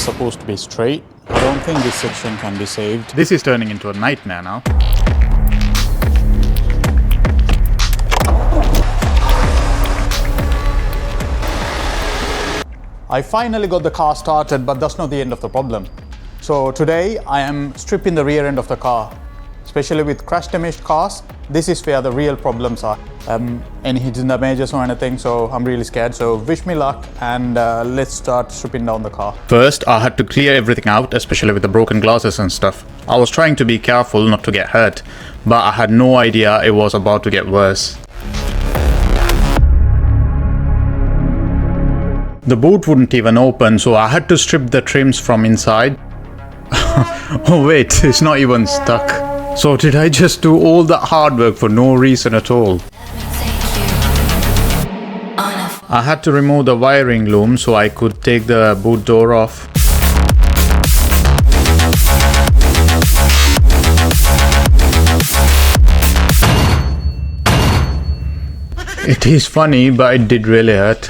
supposed to be straight. I don't think this section can be saved. This is turning into a nightmare now. I finally got the car started, but that's not the end of the problem. So today I am stripping the rear end of the car. Especially with crash damaged cars, this is where the real problems are. Any hidden damages or anything, so I'm really scared. So wish me luck and let's start stripping down the car. First, I had to clear everything out, especially with the broken glasses and stuff. I was trying to be careful not to get hurt, but I had no idea it was about to get worse. The boot wouldn't even open, so I had to strip the trims from inside. Oh wait, it's not even stuck. So did I just do all that hard work for no reason at all? I had to remove the wiring loom so I could take the boot door off. It is funny, but it did really hurt.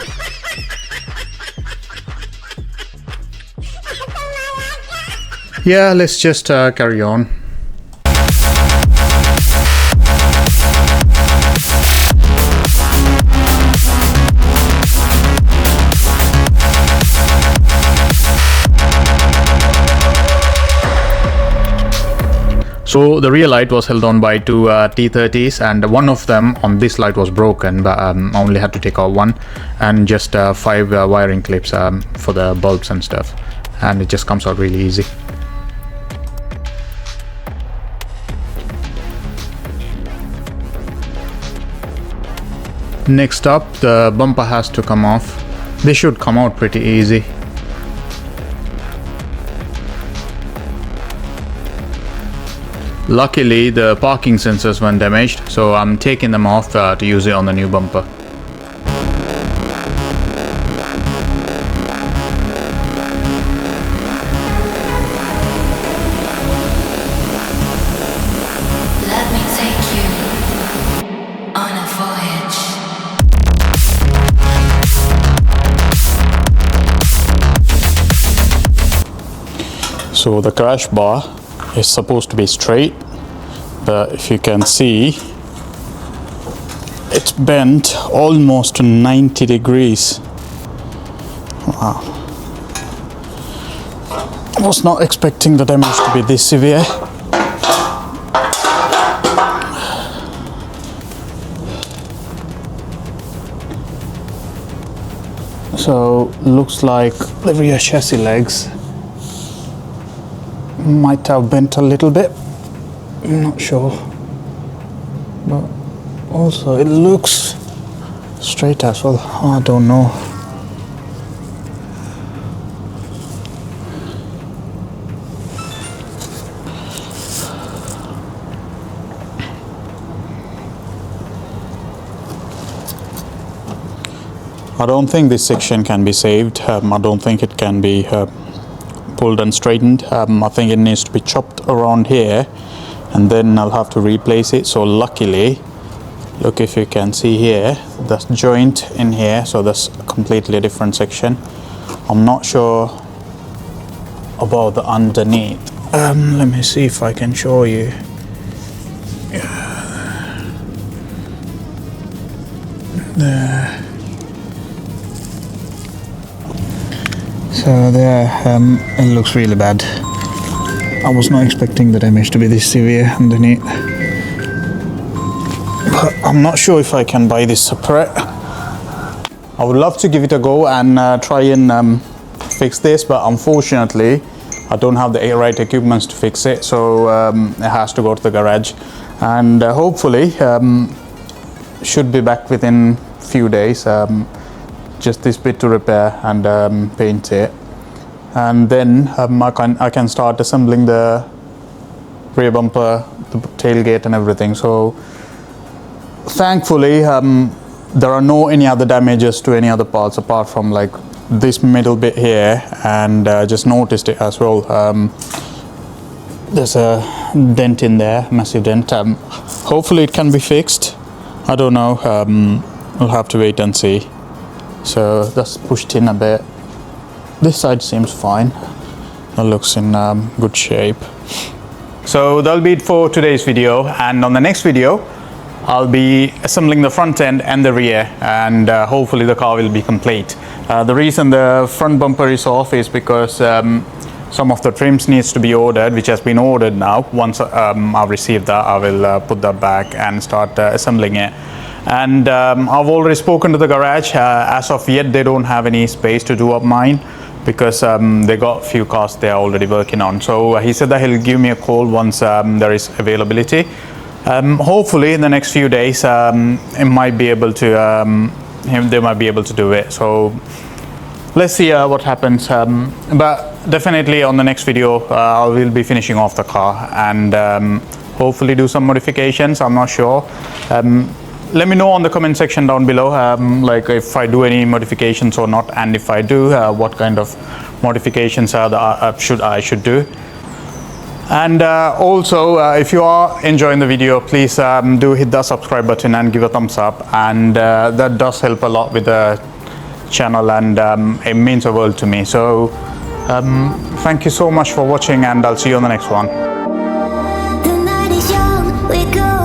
Yeah, let's just carry on. So the rear light was held on by two T30s, and one of them on this light was broken, but I only had to take out one, and just 5 wiring clips for the bulbs and stuff, and it just comes out really easy. Next up, the bumper has to come off. This should come out pretty easy. Luckily, the parking sensors weren't damaged, so I'm taking them off to use it on the new bumper. Let me take you on a voyage. So the crash bar is supposed to be straight, but if you can see, it's bent almost to 90 degrees. Wow. I was not expecting the damage to be this severe. So looks like the rear chassis legs might have bent a little bit, I'm not sure, but also it looks straight as well. I don't know. I don't think this section can be saved. I don't think it can be pulled and straightened. I think it needs to be chopped around here, and then I'll have to replace it. So luckily, look, if you can see here, there's joint in here, so that's a completely different section. I'm not sure about the underneath. Let me see if I can show you. There. So there, it looks really bad. I was not expecting the damage to be this severe underneath. But I'm not sure if I can buy this separate. I would love to give it a go and try and fix this, but unfortunately I don't have the right equipment to fix it, so it has to go to the garage. And hopefully should be back within few days. Just this bit to repair and paint it, and then I can start assembling the rear bumper, the tailgate and everything. So thankfully there are no any other damages to any other parts apart from like this middle bit here, and just noticed it as well. There's a dent in there, massive dent. Hopefully it can be fixed. I don't know, we'll have to wait and see. So that's pushed in a bit. This side seems fine. That looks in good shape. So that'll be it for today's video, and on the next video I'll be assembling the front end and the rear, and hopefully the car will be complete. The reason the front bumper is off is because some of the trims needs to be ordered, which has been ordered now. Once I've received that, I will put that back and start assembling it. And I've already spoken to the garage. As of yet, they don't have any space to do up mine, because they got a few cars they're already working on. So he said that he'll give me a call once there is availability. Hopefully in the next few days they might be able to do it. So let's see what happens. But definitely on the next video I will be finishing off the car and hopefully do some modifications. I'm not sure. Let me know on the comment section down below, like if I do any modifications or not, and if I do, what kind of modifications I should do. And also, if you are enjoying the video, please do hit the subscribe button and give a thumbs up, and that does help a lot with the channel, and it means the world to me. So thank you so much for watching, and I'll see you on the next one. The night is young, we go